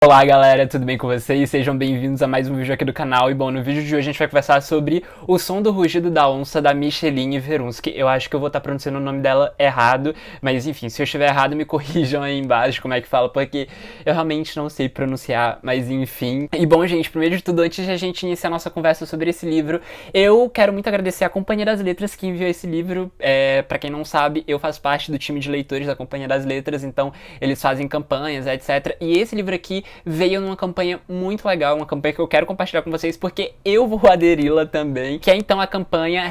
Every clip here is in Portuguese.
Olá galera, tudo bem com vocês? Sejam bem-vindos a mais um vídeo aqui do canal. E bom, no vídeo de hoje a gente vai conversar sobre O Som do Rugido da Onça, da Micheline Verunsky. Eu acho que eu vou estar pronunciando o nome dela errado, mas enfim, se eu estiver errado me corrijam aí embaixo como é que fala, porque eu realmente não sei pronunciar, mas enfim. E bom gente, primeiro de tudo, antes de a gente iniciar a nossa conversa sobre esse livro, eu quero muito agradecer a Companhia das Letras que enviou esse livro. Pra quem não sabe, eu faço parte do time de leitores da Companhia das Letras, então eles fazem campanhas, etc. E esse livro aqui veio numa campanha muito legal, uma campanha que eu quero compartilhar com vocês porque eu vou aderi-la também, que é então a campanha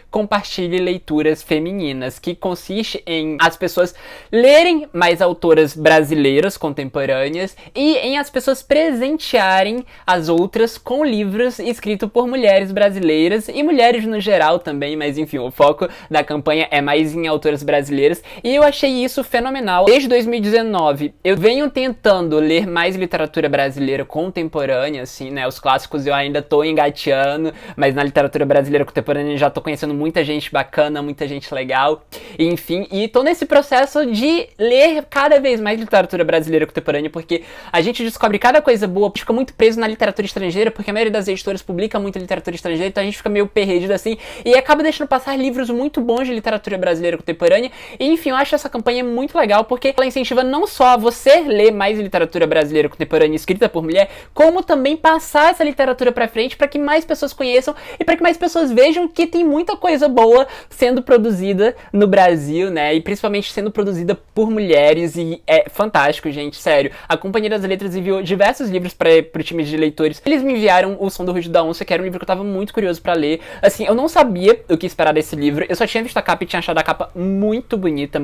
#Compartilhe Leituras Femininas, que consiste em as pessoas lerem mais autoras brasileiras contemporâneas e em as pessoas presentearem as outras com livros escritos por mulheres brasileiras e mulheres no geral também, mas enfim, o foco da campanha é mais em autoras brasileiras e eu achei isso fenomenal. Desde 2019 eu venho tentando ler mais literatura brasileira contemporânea, assim, né, os clássicos eu ainda tô engateando, mas na literatura brasileira contemporânea já tô conhecendo muita gente bacana, muita gente legal, enfim, e tô nesse processo de ler cada vez mais literatura brasileira contemporânea, porque a gente descobre cada coisa boa, fica muito preso na literatura estrangeira, porque a maioria das editoras publica muita literatura estrangeira, então a gente fica meio perdido assim, e acaba deixando passar livros muito bons de literatura brasileira contemporânea, e enfim, eu acho essa campanha muito legal, porque ela incentiva não só a você ler mais literatura brasileira contemporânea escrita por mulher, como também passar essa literatura pra frente para que mais pessoas conheçam e para que mais pessoas vejam que tem muita coisa boa sendo produzida no Brasil, né, e principalmente sendo produzida por mulheres, e é fantástico, gente, sério. A Companhia das Letras enviou diversos livros pro time de leitores. Eles me enviaram O Som do Rugido da Onça, que era um livro que eu tava muito curioso pra ler. Assim, eu não sabia o que esperar desse livro, eu só tinha visto a capa e tinha achado a capa muito bonita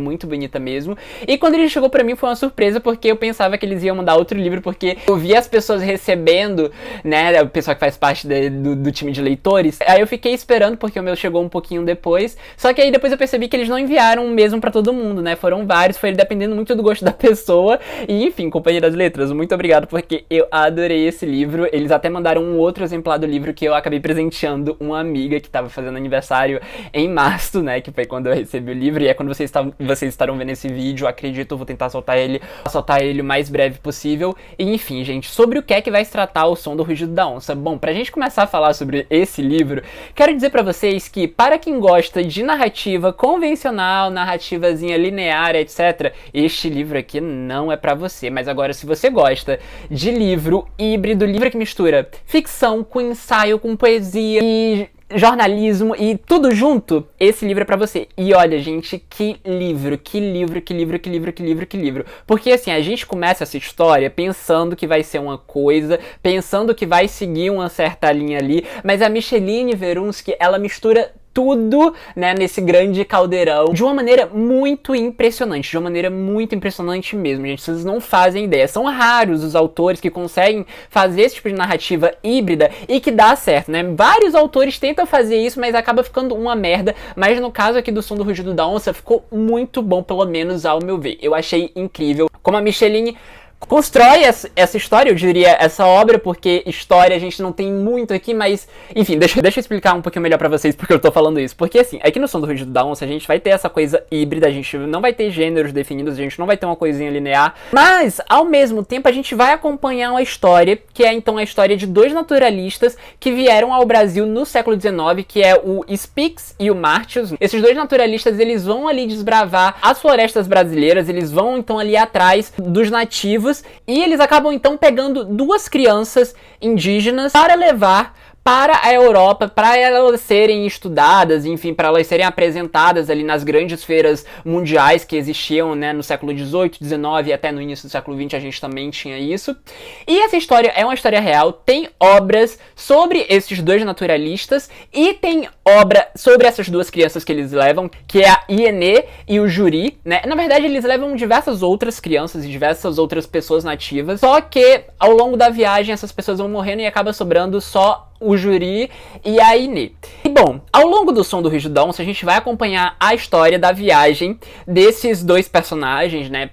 mesmo, e quando ele chegou pra mim foi uma surpresa, porque eu pensava que eles iam mandar outro livro, porque eu vi as pessoas recebendo, né, o pessoal que faz parte do time de leitores, aí eu fiquei esperando, porque o meu chegou um pouquinho depois, só que aí depois eu percebi que eles não enviaram o mesmo pra todo mundo, né, foram vários, foi dependendo muito do gosto da pessoa, e enfim, Companhia das Letras, muito obrigado, porque eu adorei esse livro. Eles até mandaram um outro exemplar do livro que eu acabei presenteando uma amiga que tava fazendo aniversário em março, né, que foi quando eu recebi o livro, e é quando vocês estarão vendo esse vídeo, acredito, eu vou tentar soltar ele o mais breve possível. E enfim, gente, sobre o que é que vai se tratar O Som do Rugido da Onça? Bom, pra gente começar a falar sobre esse livro, quero dizer pra vocês que, para quem gosta de narrativa convencional, narrativazinha linear, etc., este livro aqui não é pra você. Mas agora, se você gosta de livro híbrido, livro que mistura ficção com ensaio, com poesia e jornalismo e tudo junto, esse livro é pra você. E olha, gente, que livro. Porque assim, a gente começa essa história pensando que vai ser uma coisa, pensando que vai seguir uma certa linha ali, mas a Micheline Verunsky, ela mistura tudo, né, nesse grande caldeirão de uma maneira muito impressionante, mesmo, gente, vocês não fazem ideia. São raros os autores que conseguem fazer esse tipo de narrativa híbrida e que dá certo, né? Vários autores tentam fazer isso, mas acaba ficando uma merda, mas no caso aqui do Som do Rugido da Onça ficou muito bom, pelo menos ao meu ver. Eu achei incrível como a Micheline constrói essa história, eu diria, essa obra, porque história a gente não tem muito aqui, mas, enfim, deixa eu explicar um pouquinho melhor pra vocês porque eu tô falando isso. Porque, assim, aqui no Som do Rugido da Onça a gente vai ter essa coisa híbrida, a gente não vai ter gêneros definidos, a gente não vai ter uma coisinha linear, mas, ao mesmo tempo, a gente vai acompanhar uma história, que é, então, a história de dois naturalistas que vieram ao Brasil no século XIX, que é o Spix e o Martius. Esses dois naturalistas, eles vão ali desbravar as florestas brasileiras, eles vão, então, ali atrás dos nativos, e eles acabam então pegando duas crianças indígenas para levar para a Europa, para elas serem estudadas, enfim, para elas serem apresentadas ali nas grandes feiras mundiais que existiam, né, no século XVIII, XIX e até no início do século XX a gente também tinha isso. E essa história é uma história real, tem obras sobre esses dois naturalistas e tem obra sobre essas duas crianças que eles levam, que é a Ienê e o Juri, né? Na verdade, eles levam diversas outras crianças e diversas outras pessoas nativas, só que ao longo da viagem essas pessoas vão morrendo e acaba sobrando só o Juri e a Inê. E bom, ao longo do Som do Rugido da Onça, a gente vai acompanhar a história da viagem desses dois personagens, né,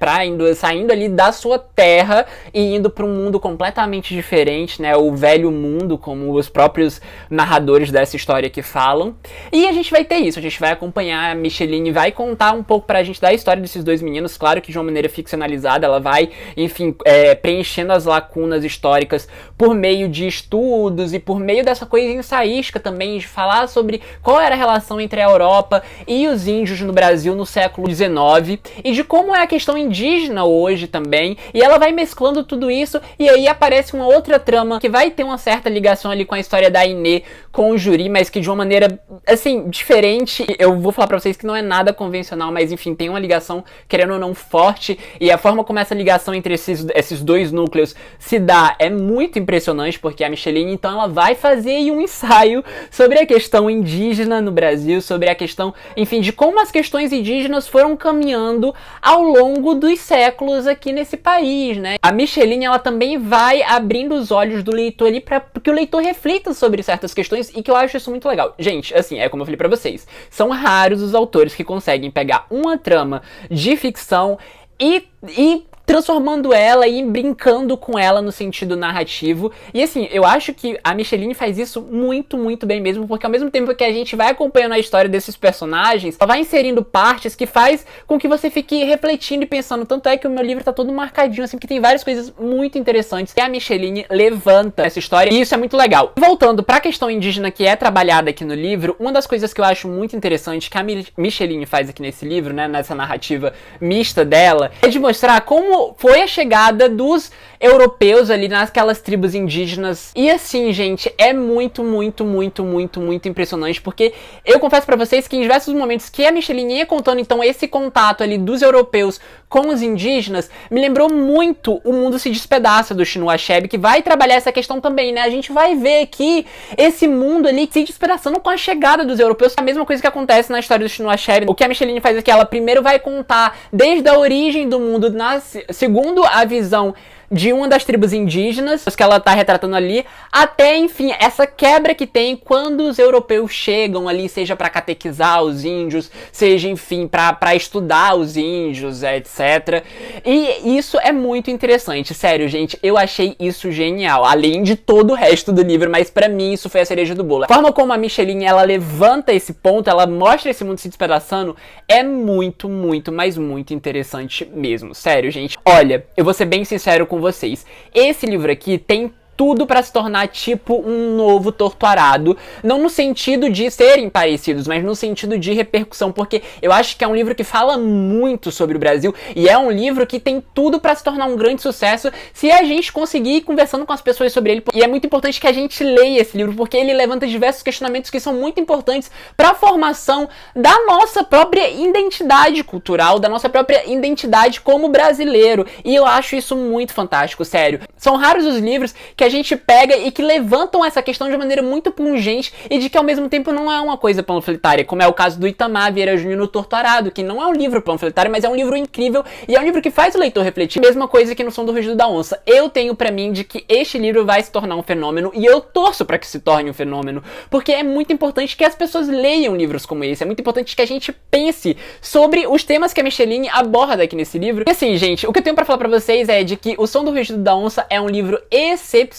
saindo ali da sua terra e indo para um mundo completamente diferente, né, o velho mundo, como os próprios narradores dessa história que falam. E a gente vai ter isso, a gente vai acompanhar, a Micheline vai contar um pouco pra gente da história desses dois meninos, claro que de uma maneira ficcionalizada, ela vai, enfim, preenchendo as lacunas históricas por meio de estudos e por meio dessa coisa ensaística também, de falar sobre qual era a relação entre a Europa e os índios no Brasil no século XIX e de como é a questão indígena hoje também, e ela vai mesclando tudo isso e aí aparece uma outra trama que vai ter uma certa ligação ali com a história da Inê com o Juri, mas que de uma maneira, assim, diferente. Eu vou falar pra vocês que não é nada convencional, mas enfim, tem uma ligação, querendo ou não, forte, e a forma como essa ligação entre esses dois núcleos se dá é muito impressionante, porque a Micheline, então, ela vai fazer um ensaio sobre a questão indígena no Brasil, sobre a questão, enfim, de como as questões indígenas foram caminhando ao longo dos séculos aqui nesse país, né? A Micheline, ela também vai abrindo os olhos do leitor ali para que o leitor reflita sobre certas questões, e que eu acho isso muito legal. Gente, assim, é como eu falei pra vocês, são raros os autores que conseguem pegar uma trama de ficção e transformando ela e brincando com ela no sentido narrativo. E assim, eu acho que a Micheline faz isso muito, muito bem mesmo, porque ao mesmo tempo que a gente vai acompanhando a história desses personagens, ela vai inserindo partes que faz com que você fique refletindo e pensando. Tanto é que o meu livro tá todo marcadinho, assim, porque tem várias coisas muito interessantes que a Micheline levanta essa história, e isso é muito legal. Voltando pra questão indígena que é trabalhada aqui no livro, uma das coisas que eu acho muito interessante que a Micheline faz aqui nesse livro, né, nessa narrativa mista dela, é de mostrar como foi a chegada dos europeus ali naquelas tribos indígenas. E assim, gente, é muito, muito, muito, muito, muito impressionante, porque eu confesso pra vocês que em diversos momentos que a Micheline ia contando, então, esse contato ali dos europeus com os indígenas, me lembrou muito O Mundo Se Despedaça, do Chinua Achebe, que vai trabalhar essa questão também, né? A gente vai ver aqui esse mundo ali se despedaçando com a chegada dos europeus. A mesma coisa que acontece na história do Chinua Achebe. O que a Micheline faz aqui, ela primeiro vai contar desde a origem do mundo, segundo a visão de uma das tribos indígenas, que ela tá retratando ali, até, enfim, essa quebra que tem quando os europeus chegam ali, seja para catequizar os índios, seja, enfim, para estudar os índios, etc. E isso é muito interessante, sério, gente, eu achei isso genial, além de todo o resto do livro, mas pra mim isso foi a cereja do bolo. A forma como a Micheline, ela levanta esse ponto, ela mostra esse mundo se despedaçando, é muito, muito, mas muito interessante mesmo, sério, gente. Olha, eu vou ser bem sincero com vocês, esse livro aqui tem tudo pra se tornar tipo um novo Torturado, não no sentido de serem parecidos, mas no sentido de repercussão, porque eu acho que é um livro que fala muito sobre o Brasil e é um livro que tem tudo pra se tornar um grande sucesso se a gente conseguir ir conversando com as pessoas sobre ele. E é muito importante que a gente leia esse livro, porque ele levanta diversos questionamentos que são muito importantes pra formação da nossa própria identidade cultural, da nossa própria identidade como brasileiro, e eu acho isso muito fantástico, sério. São raros os livros que a gente pega e que levantam essa questão de maneira muito pungente e de que ao mesmo tempo não é uma coisa panfletária, como é o caso do Itamar Vieira Júnior no Torturado, que não é um livro panfletário, mas é um livro incrível e é um livro que faz o leitor refletir. Mesma coisa que no Som do Rugido da Onça. Eu tenho pra mim de que este livro vai se tornar um fenômeno e eu torço pra que se torne um fenômeno, porque é muito importante que as pessoas leiam livros como esse, é muito importante que a gente pense sobre os temas que a Micheline aborda aqui nesse livro. E assim, gente, o que eu tenho pra falar pra vocês é de que O Som do Rugido da Onça é um livro excepcional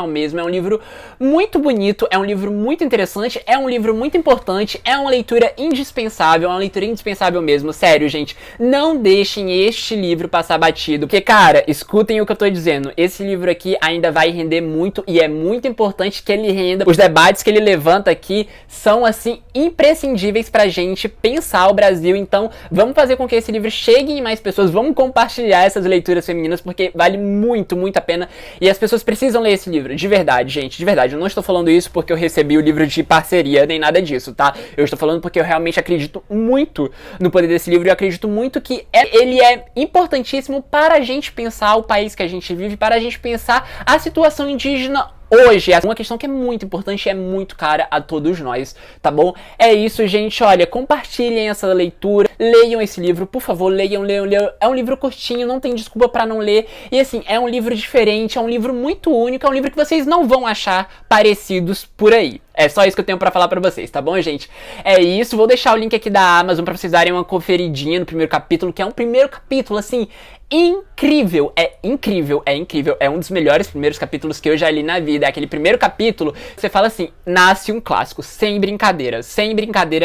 mesmo, é um livro muito bonito, é um livro muito interessante, é um livro muito importante, é uma leitura indispensável, é uma leitura indispensável mesmo, sério, gente, não deixem este livro passar batido, porque, cara, escutem o que eu tô dizendo, esse livro aqui ainda vai render muito e é muito importante que ele renda, os debates que ele levanta aqui são, assim, imprescindíveis pra gente pensar o Brasil, então vamos fazer com que esse livro chegue em mais pessoas, vamos compartilhar essas leituras femininas, porque vale muito, muito a pena. E as pessoas precisam ler esse livro, de verdade, gente, de verdade. Eu não estou falando isso porque eu recebi o livro de parceria, nem nada disso, tá? Eu estou falando porque eu realmente acredito muito no poder desse livro e eu acredito muito que ele é importantíssimo para a gente pensar o país que a gente vive, para a gente pensar a situação indígena hoje. É uma questão que é muito importante e é muito cara a todos nós, tá bom? É isso, gente. Olha, compartilhem essa leitura, leiam esse livro, por favor, leiam. É um livro curtinho, não tem desculpa pra não ler. E assim, é um livro diferente, é um livro muito único, é um livro que vocês não vão achar parecidos por aí. É só isso que eu tenho pra falar pra vocês, tá bom, gente? É isso, vou deixar o link aqui da Amazon pra vocês darem uma conferidinha no primeiro capítulo, que é um primeiro capítulo, assim, incrível, é um dos melhores primeiros capítulos que eu já li na vida. É aquele primeiro capítulo, você fala assim, nasce um clássico, sem brincadeira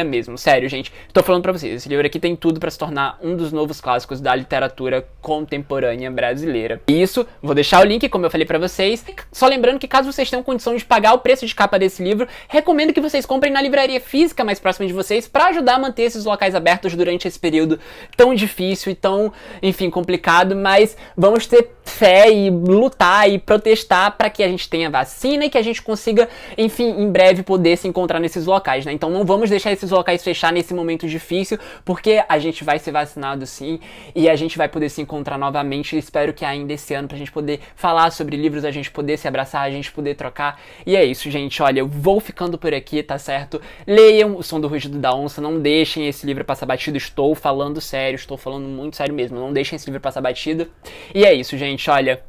mesmo, sério, gente, tô falando pra vocês, esse livro aqui tem tudo pra se tornar um dos novos clássicos da literatura contemporânea brasileira. Isso, vou deixar o link, como eu falei pra vocês, só lembrando que caso vocês tenham condição de pagar o preço de capa desse livro, recomendo que vocês comprem na livraria física mais próxima de vocês pra ajudar a manter esses locais abertos durante esse período tão difícil e tão, enfim, complicado. Mas vamos ter fé e lutar e protestar para que a gente tenha vacina e que a gente consiga, enfim, em breve poder se encontrar nesses locais, né? Então não vamos deixar esses locais fechar nesse momento difícil, porque a gente vai ser vacinado sim e a gente vai poder se encontrar novamente. Espero que ainda esse ano pra gente poder falar sobre livros, a gente poder se abraçar, a gente poder trocar. E é isso, gente. Olha, eu vou ficando por aqui, tá certo? Leiam O Som do Rugido da Onça, não deixem esse livro passar batido. Estou falando sério, estou falando muito sério mesmo. Não deixem esse livro passar batido. E é isso, gente, olha,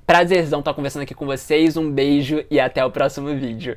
prazerzão estar conversando aqui com vocês, um beijo e até o próximo vídeo.